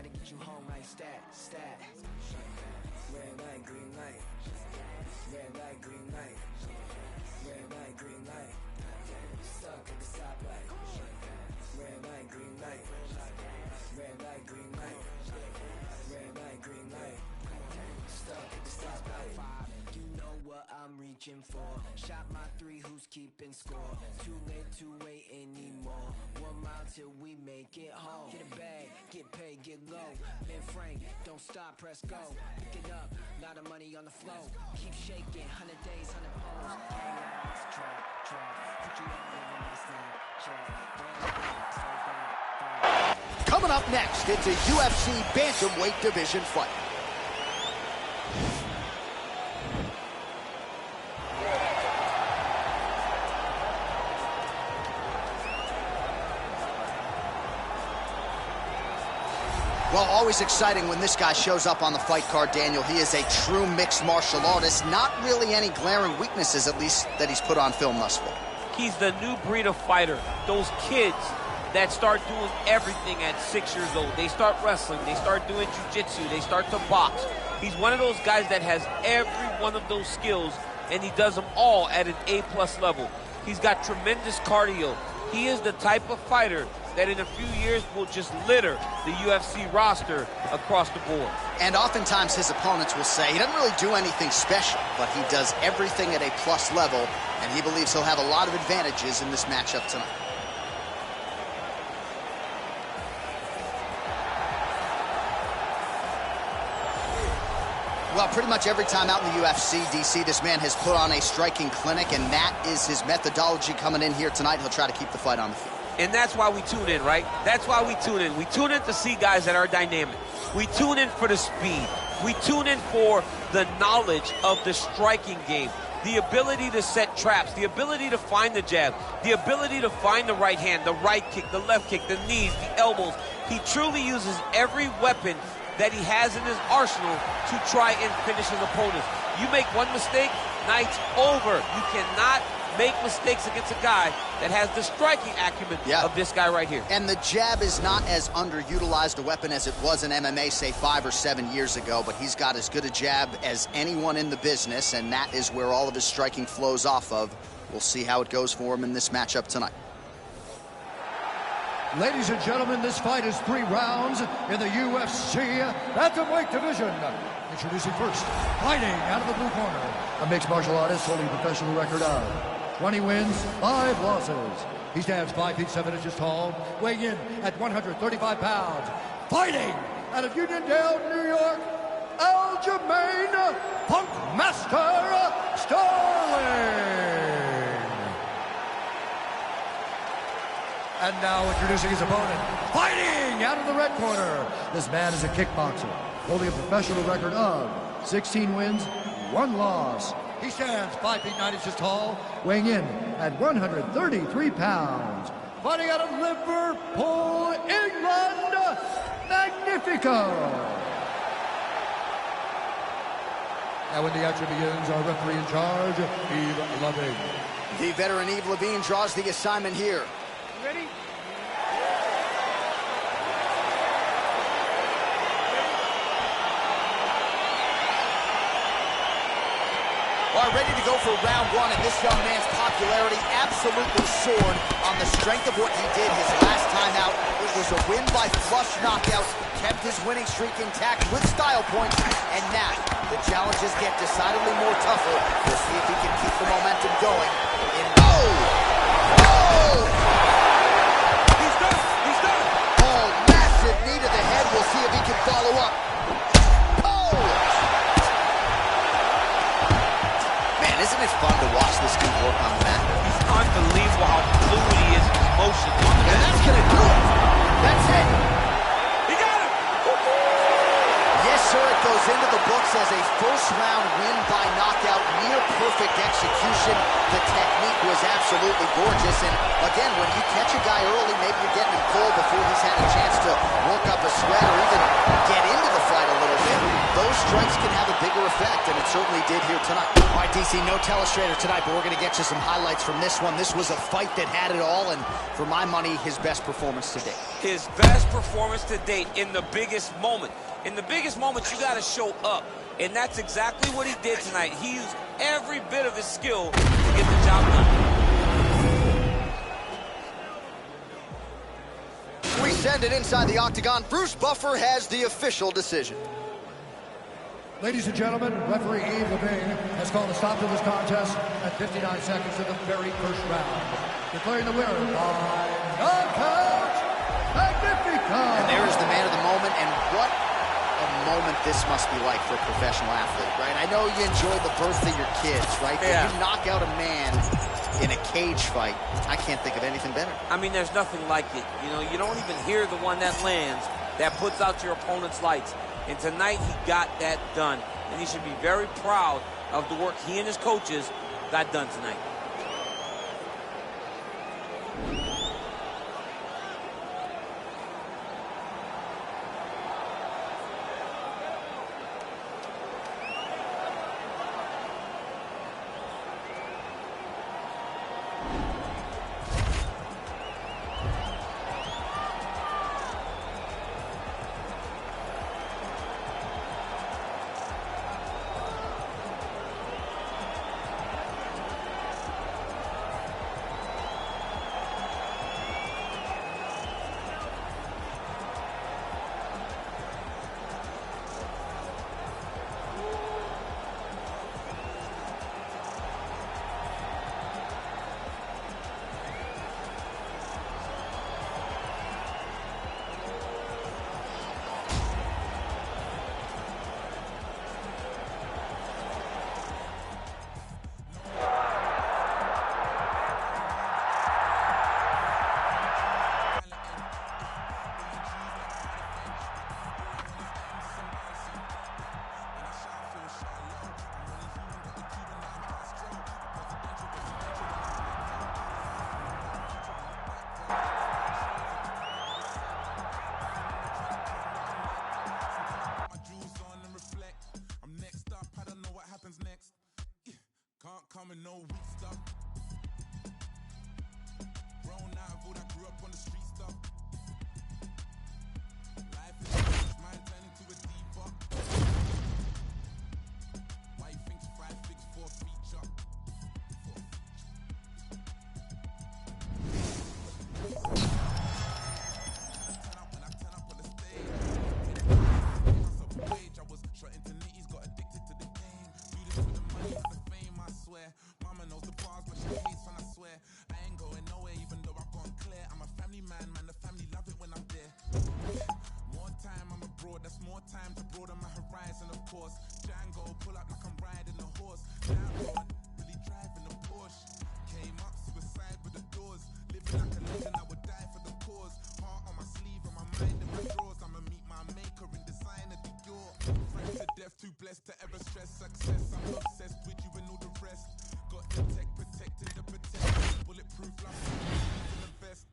trying to get you home like stat. Red light, green light. Red light, green light. Red light, green light. Stuck at the stoplight. Red light, green light. Red light, green light. Red light, green light. Stuck at the stoplight. You know what I'm reaching for. Shot my three, who's keeping score? Too late to wait anymore. 1 mile till we make it home. Get a bag, get paid, get low. Ben Frank, don't stop, press go. Pick it up, lot of money on the flow. Keep shaking, 100 days, 100 poles. Hang out, trap. Put you all over my Snapchat. Coming up next, it's a UFC bantamweight division fight. Well, always exciting when this guy shows up on the fight card, Daniel. He is a true mixed martial artist. Not really any glaring weaknesses, at least, that he's put on film thus far. He's the new breed of fighter. Those kids that start doing everything at 6 years old. They start wrestling, they start doing jiu-jitsu, they start to box. He's one of those guys that has every one of those skills, and he does them all at an A+ level. He's got tremendous cardio. He is the type of fighter that in a few years will just litter the UFC roster across the board. And oftentimes his opponents will say he doesn't really do anything special, but he does everything at a plus level, and he believes he'll have a lot of advantages in this matchup tonight. Well, pretty much every time out in the UFC, DC, this man has put on a striking clinic, and that is his methodology coming in here tonight. He'll try to keep the fight on the field. And that's why we tune in, right? That's why we tune in. We tune in to see guys that are dynamic. We tune in for the speed. We tune in for the knowledge of the striking game, the ability to set traps, the ability to find the jab, the ability to find the right hand, the right kick, the left kick, the knees, the elbows. He truly uses every weapon that he has in his arsenal to try and finish his opponents. You make one mistake, night's over. You cannot make mistakes against a guy that has the striking acumen of this guy right here. And the jab is not as underutilized a weapon as it was in MMA, say 5 or 7 years ago, but he's got as good a jab as anyone in the business, and that is where all of his striking flows off of. We'll see how it goes for him in this matchup tonight. Ladies and gentlemen, this fight is 3 rounds in the UFC bantamweight division. Introducing first, fighting out of the blue corner, a mixed martial artist holding a professional record of 20 wins, 5 losses. He stands 5 feet 7 inches tall, weighing in at 135 pounds. Fighting out of Uniondale, New York, Aljamain, Funkmaster Sterling. And now introducing his opponent, fighting out of the red corner. This man is a kickboxer, holding a professional record of 16 wins, 1 loss. He stands 5 feet 9 inches tall, weighing in at 133 pounds. Fighting out of Liverpool, England, Magnifico. Now when the action begins, our referee in charge, Yves Levine. The veteran Yves Levine draws the assignment here. Ready? All right, ready to go for round 1, and this young man's popularity absolutely soared on the strength of what he did his last time out. It was a win by flush knockout, kept his winning streak intact with style points, and now the challenges get decidedly more tougher. We'll see if he can keep the momentum going. Knee to the head. We'll see if he can follow up. Man, isn't it fun to watch this dude work on the mat? He's unbelievable how fluid he is in his motion on the mat. And that's going to do it. That's it. He got him. Yes, sir. It goes into the books as a first-round win by knockout. Near perfect execution. The technique was did here tonight. All right, DC, no telestrator tonight, but we're going to get you some highlights from this one. This was a fight that had it all, and for my money, his best performance to date. His best performance to date in the biggest moment. In the biggest moment, you got to show up, and that's exactly what he did tonight. He used every bit of his skill to get the job done. We send it inside the octagon. Bruce Buffer has the official decision. Ladies and gentlemen, referee Yves Levine has called a stop to this contest at 59 seconds of the very first round, declaring the winner by knockout, Magnifico. And there's the man of the moment, and what a moment this must be like for a professional athlete, right? I know you enjoy the birth of your kids, right? Yeah. But you knock out a man in a cage fight, I can't think of anything better. I mean, there's nothing like it. You know, you don't even hear the one that lands, that puts out your opponent's lights. And tonight, he got that done. And he should be very proud of the work he and his coaches got done tonight. No weak stuff. Grown out, I grew up on the street stuff. Life is a bitch, mine turning to a diva. Why you think 5 fix 4 feature? When I turn up on the stage, I was shot into nitties, got addicted to the game. Do this for the money, for the fame, I swear. Mama knows the bars, but she hates when I swear. I ain't going nowhere, even though I've gone clear. I'm a family man, the family love it when I'm there. More time I'm abroad, that's more time to broaden my horizon, of course. Django, pull up like I'm riding a horse. Down road, really driving a Porsche. Came up, suicide with the doors. Living like a legend, I would die for the cause. Heart on my sleeve, and my mind in my drawers. I'ma meet my maker in designer Dior. Fresh to death, too blessed to ever stress success. I'm obsessed with you and all the rest. Got the tech protecting the protection. Bulletproof like in the vest.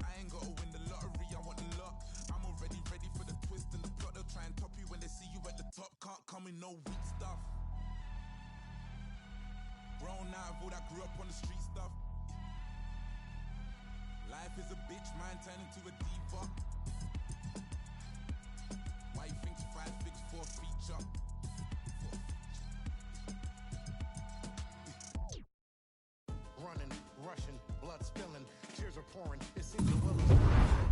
I ain't gotta win the lottery, I want the lot. I'm already ready for the twist and the plot. They'll try and top you when they see you at the top. Can't come in no weak stuff. Grown out of all that grew up on the street stuff. Life is a bitch, mine turning to a diva. Why you think 5 fix 4 feature? Running, rushing, blood spilling, tears are pouring. It seems the will is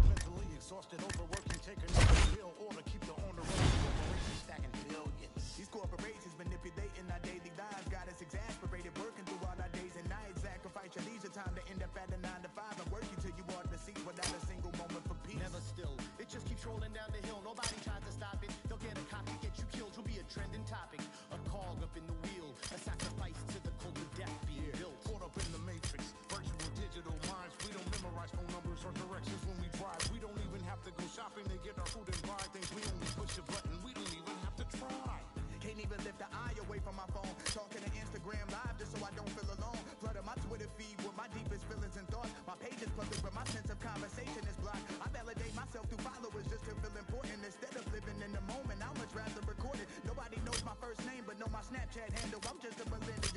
mentally exhausted, overworking, taking over real order, keep the owner running, corporations stacking billions. These corporations manipulating our daily lives, got us exasperated, working through all our days and nights. Sacrifice your leisure time to end up at a 9 to 5 and working till you are deceased without a single moment for peace. Never still, it just keeps rolling down the hill. Nobody tries to stop it. They'll get a copy, get you killed. Will be a trending topic, a cog up in the wheel, a sacrifice to the cult of death being built. Caught up in the matrix, virtual digital minds. We don't memorize phone numbers or directions when we drive. We don't even have to go shopping to get our food and buy things. We only push a button. We don't even have to try. Can't even lift the eye away from my phone. Talking to Instagram live just so I don't feel alone. Flooding my Twitter feed with my deepest feelings and thoughts. My page is public, but my sense of conversation is blocked. I validate myself through followers just to feel important. Instead of living in the moment, I'd much rather record it. Nobody knows Snapchat handle. I'm just a millennial.